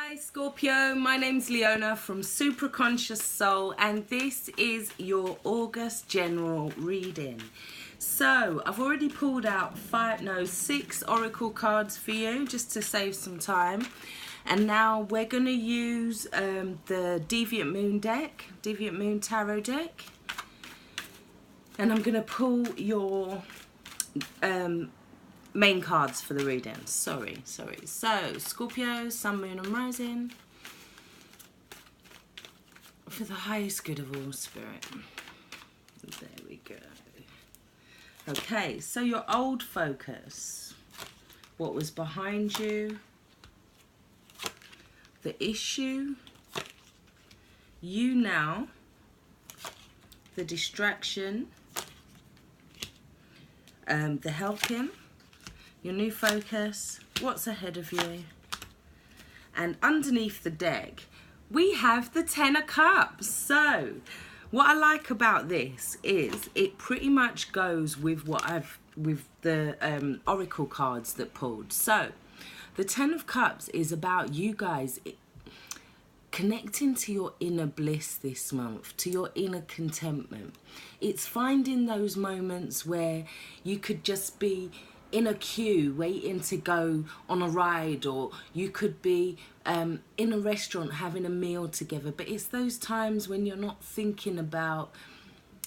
Hi Scorpio, my name's Leona from Supra Conscioussoul, and this is your August general reading. So I've already pulled out 6 oracle cards for you just to save some time, and now we're going to use the Deviant Moon deck, Deviant Moon Tarot deck, and I'm going to pull your main cards for the reading. Sorry. So Scorpio, Sun, Moon and Rising, for the highest good of all, Spirit. There we go. Okay, so your old focus, what was behind you, the issue, you now, the distraction, the helping, your new focus, what's ahead of you. And underneath the deck, we have the Ten of Cups. So what I like about this is it pretty much goes with the oracle cards that pulled. So the Ten of Cups is about you guys connecting to your inner bliss this month, to your inner contentment. It's finding those moments where you could just be in a queue waiting to go on a ride, or you could be in a restaurant having a meal together, but it's those times when you're not thinking about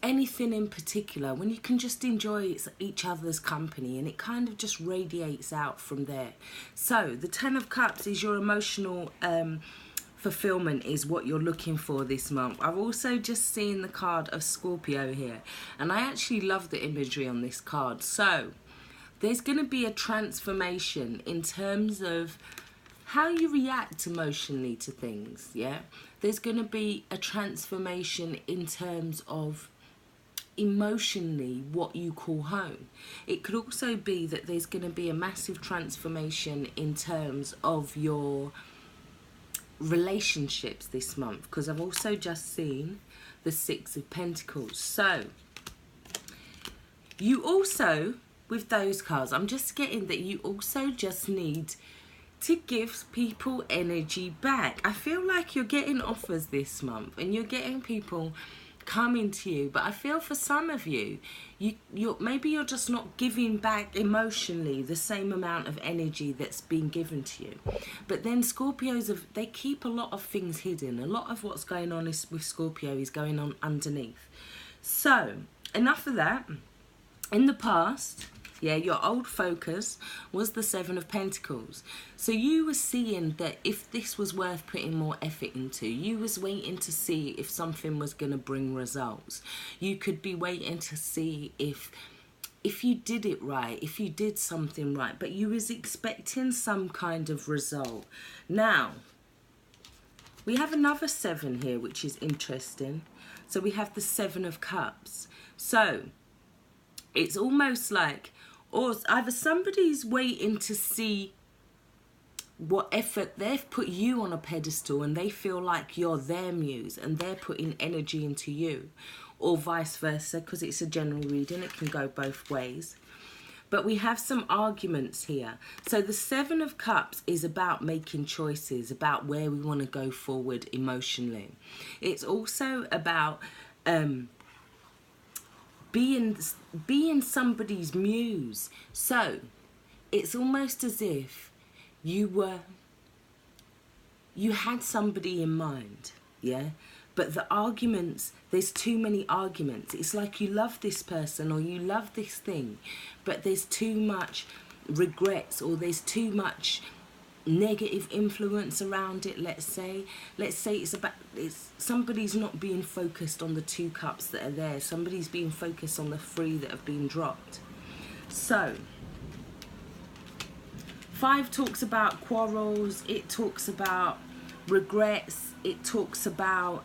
anything in particular, when you can just enjoy each other's company, and it kind of just radiates out from there. So the Ten of Cups is your emotional fulfillment, is what you're looking for this month. I've also just seen the card of Scorpio here, and I actually love the imagery on this card. So there's going to be a transformation in terms of how you react emotionally to things, yeah? There's going to be a transformation in terms of emotionally what you call home. It could also be that there's going to be a massive transformation in terms of your relationships this month, because I've also just seen the Six of Pentacles. So you also, with those cards, I'm just getting that you also just need to give people energy back. I feel like you're getting offers this month and you're getting people coming to you, but I feel for some of you, maybe you're just not giving back emotionally the same amount of energy that's been given to you. But then Scorpios, they keep a lot of things hidden. A lot of what's going on with Scorpio is going on underneath. So enough of that. In the past, yeah, your old focus was the Seven of Pentacles. So you were seeing that if this was worth putting more effort into, you was waiting to see if something was going to bring results. You could be waiting to see if you did it right, if you did something right, but you was expecting some kind of result. Now, we have another 7 here, which is interesting. So we have the Seven of Cups. So it's almost like, or either somebody's waiting to see what effort they've put you on a pedestal and they feel like you're their muse and they're putting energy into you, or vice versa, because it's a general reading, it can go both ways. But we have some arguments here. So the Seven of Cups is about making choices, about where we want to go forward emotionally. It's also about being somebody's muse. So it's almost as if you had somebody in mind, yeah? But the arguments, there's too many arguments. It's like you love this person or you love this thing, but there's too much regrets, or there's too much negative influence around it. Let's say it's somebody's not being focused on the 2 cups that are there. Somebody's being focused on the 3 that have been dropped. So 5 talks about quarrels, it talks about regrets, it talks about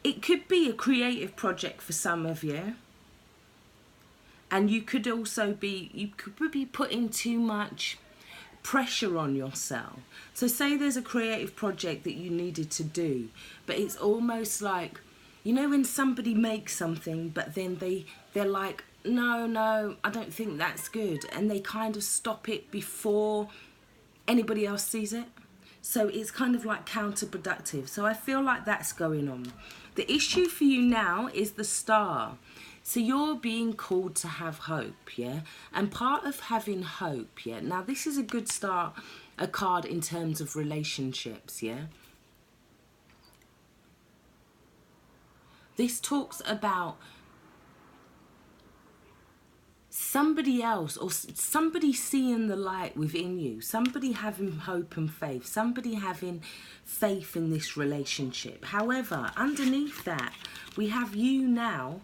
it could be a creative project for some of you. And you could also be, putting too much pressure on yourself. So say there's a creative project that you needed to do, but it's almost like, you know, when somebody makes something, but then they're like, no, I don't think that's good. And they kind of stop it before anybody else sees it. So it's kind of like counterproductive. So I feel like that's going on. The issue for you now is the Star. So you're being called to have hope, yeah? And part of having hope, yeah? Now this is a good start, a card in terms of relationships, yeah? This talks about somebody else, or somebody seeing the light within you, somebody having hope and faith, somebody having faith in this relationship. However, underneath that, we have you now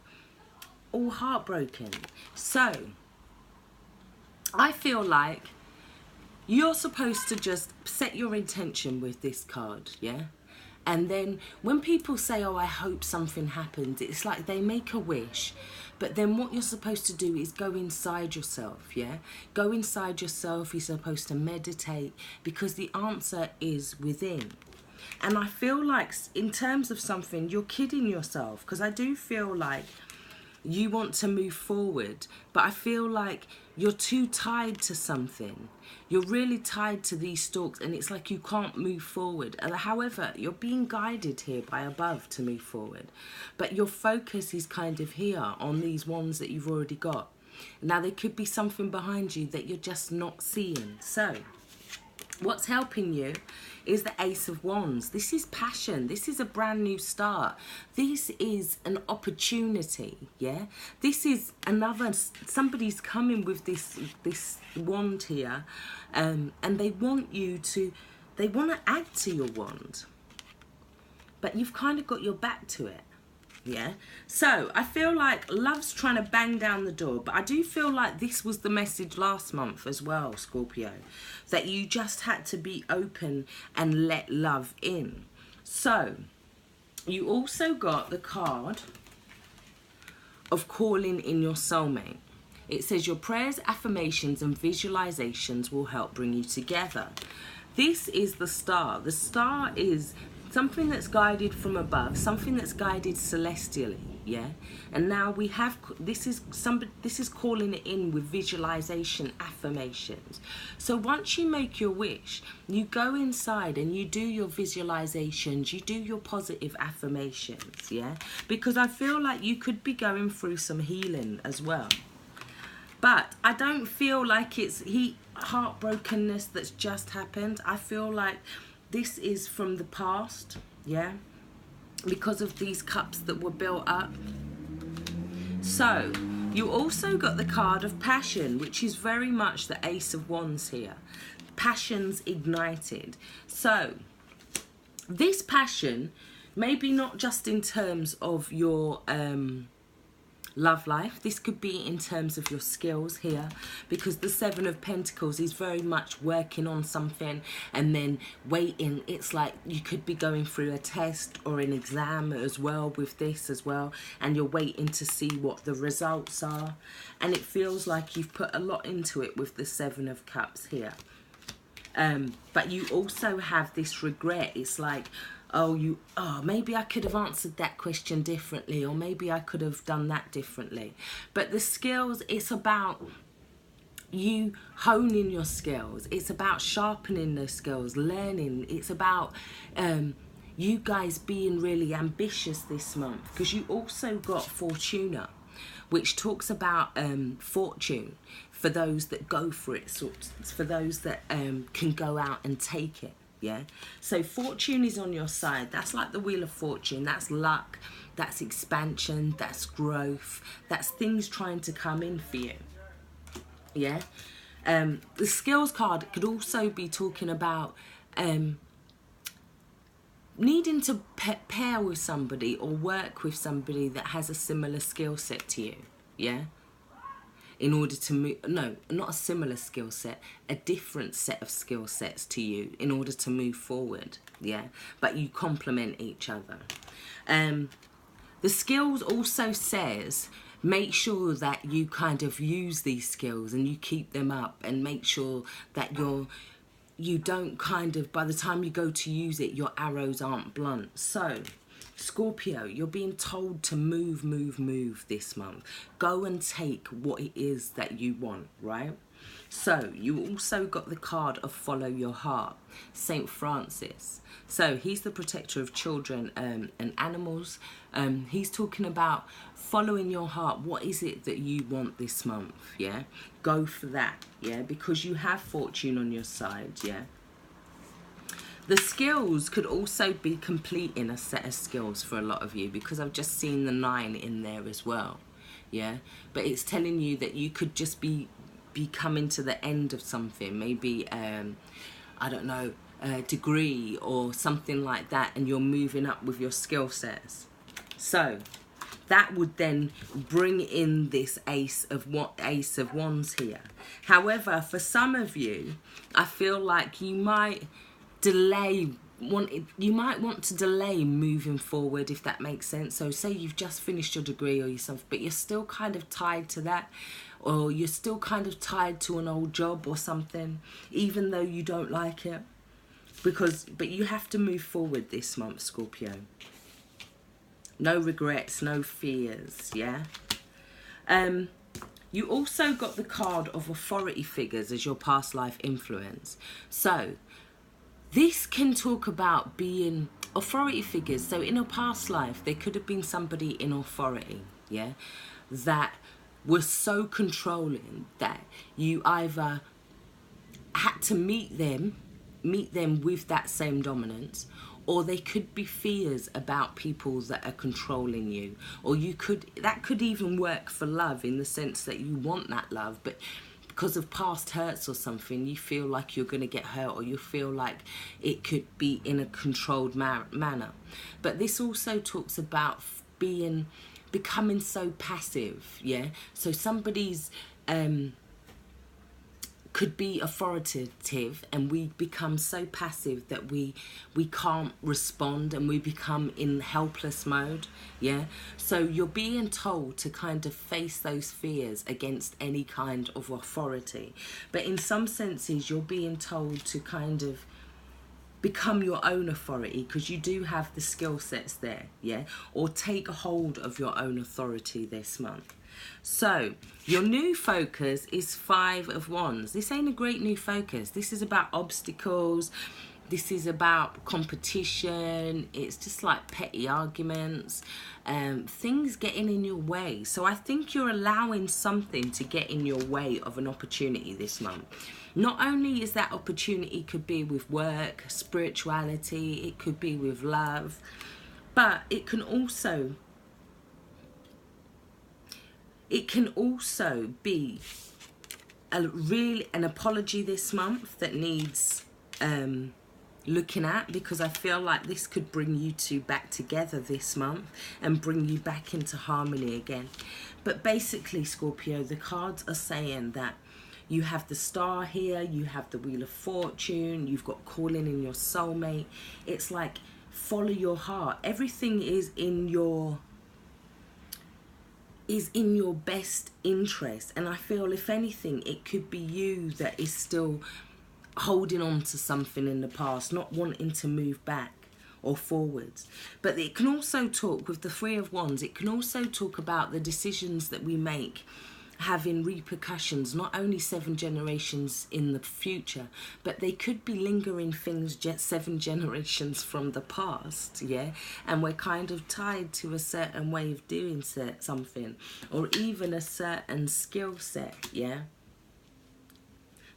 all heartbroken. So I feel like you're supposed to just set your intention with this card, yeah? And then when people say, oh, I hope something happens, it's like they make a wish. But then what you're supposed to do is go inside yourself, yeah? Go inside yourself. You're supposed to meditate, because the answer is within. And I feel like in terms of something, you're kidding yourself, because I do feel like you want to move forward, but I feel like you're too tied to something. You're really tied to these stalks, and it's like you can't move forward. However, you're being guided here by above to move forward, but your focus is kind of here on these ones that you've already got. Now there could be something behind you that you're just not seeing. So what's helping you is the Ace of Wands. This is passion. This is a brand new start. This is an opportunity, yeah? This is another, somebody's coming with this wand here, and they want you to, they want to add to your wand, but you've kind of got your back to it. Yeah, so I feel like love's trying to bang down the door, but I do feel like this was the message last month as well, Scorpio, that you just had to be open and let love in. So you also got the card of calling in your soulmate. It says your prayers, affirmations and visualizations will help bring you together. This is the Star. The Star is something that's guided from above, something that's guided celestially, yeah? And now we have, this is calling it in with visualization, affirmations. So once you make your wish, you go inside and you do your visualizations, you do your positive affirmations, yeah? Because I feel like you could be going through some healing as well. But I don't feel like it's heartbrokenness that's just happened. I feel like this is from the past, yeah? Because of these cups that were built up. So, you also got the card of passion, which is very much the Ace of Wands here. Passion's ignited. So, this passion, maybe not just in terms of your love life, this could be in terms of your skills here, because the Seven of Pentacles is very much working on something and then waiting. It's like you could be going through a test or an exam as well with this as well, and you're waiting to see what the results are, and it feels like you've put a lot into it with the Seven of Cups here. But you also have this regret. It's like, oh, maybe I could have answered that question differently, or maybe I could have done that differently. But the skills, it's about you honing your skills. It's about sharpening those skills, learning. It's about you guys being really ambitious this month, because you also got Fortuna, which talks about fortune for those that go for it, for those that can go out and take it. Yeah, so fortune is on your side. That's like the Wheel of Fortune. That's luck, that's expansion, that's growth, that's things trying to come in for you. Yeah, the skills card could also be talking about needing to pair with somebody or work with somebody that has a similar skill set to you. Yeah, in order to move, no, not a similar skill set, a different set of skill sets to you in order to move forward, yeah? But you complement each other. The skills also says, make sure that you kind of use these skills and you keep them up, and make sure that you don't kind of, by the time you go to use it, your arrows aren't blunt. So Scorpio, you're being told to move this month. Go and take what it is that you want, right? So you also got the card of follow your heart, Saint Francis. So he's the protector of children and animals. He's talking about following your heart. What is it that you want this month? Yeah, go for that. Yeah, because you have fortune on your side. Yeah. The skills could also be completing a set of skills for a lot of you, because I've just seen the 9 in there as well. Yeah, but it's telling you that you could just be coming to the end of something, maybe I don't know, a degree or something like that, and you're moving up with your skill sets. So that would then bring in this Ace of Wands here. However, for some of you, I feel like you might want to delay moving forward, if that makes sense. So say you've just finished your degree or yourself, but you're still kind of tied to that, or you're still kind of tied to an old job or something, even though you don't like it. But you have to move forward this month, Scorpio. No regrets, no fears, yeah? You also got the card of authority figures as your past life influence. So this can talk about being authority figures. So in a past life, there could have been somebody in authority, yeah, that was so controlling that you either had to meet them with that same dominance, or they could be fears about people that are controlling you, or that could even work for love, in the sense that you want that love, but because of past hurts or something, you feel like you're going to get hurt, or you feel like it could be in a controlled manner. But this also talks about becoming so passive, yeah? So somebody's could be authoritative, and we become so passive that we can't respond, and we become in helpless mode, yeah? So you're being told to kind of face those fears against any kind of authority, but in some senses you're being told to kind of become your own authority, because you do have the skill sets there, yeah? Or take hold of your own authority this month. So your new focus is 5 of Wands. This ain't a great new focus. This is about obstacles. This is about competition. It's just like petty arguments, things getting in your way. So I think you're allowing something to get in your way of an opportunity this month. Not only is that opportunity could be with work, spirituality, it could be with love, but it can also be an apology this month that needs looking at, because I feel like this could bring you two back together this month and bring you back into harmony again. But basically, Scorpio, the cards are saying that you have the Star here, you have the Wheel of Fortune, you've got calling in your soulmate. It's like, follow your heart. Everything is in your best interest, and I feel, if anything, it could be you that is still holding on to something in the past, not wanting to move back or forwards. But it can also talk, with the 3 of Wands, it can also talk about the decisions that we make having repercussions, not only 7 generations in the future, but they could be lingering things 7 generations from the past, yeah? And we're kind of tied to a certain way of doing something, or even a certain skill set, yeah?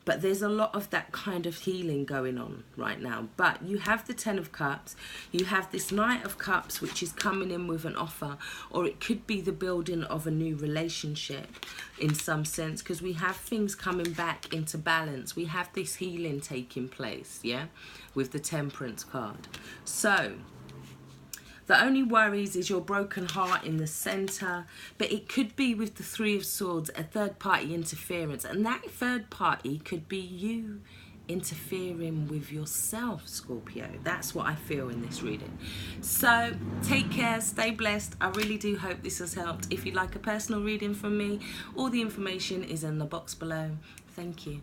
But there's a lot of that kind of healing going on right now. But you have the 10 of Cups. You have this Knight of Cups, which is coming in with an offer. Or it could be the building of a new relationship in some sense, because we have things coming back into balance. We have this healing taking place, yeah, with the Temperance card. So the only worries is your broken heart in the centre, but it could be with the 3 of Swords, a third party interference, and that third party could be you interfering with yourself, Scorpio. That's what I feel in this reading. So take care, stay blessed. I really do hope this has helped. If you'd like a personal reading from me, all the information is in the box below. Thank you.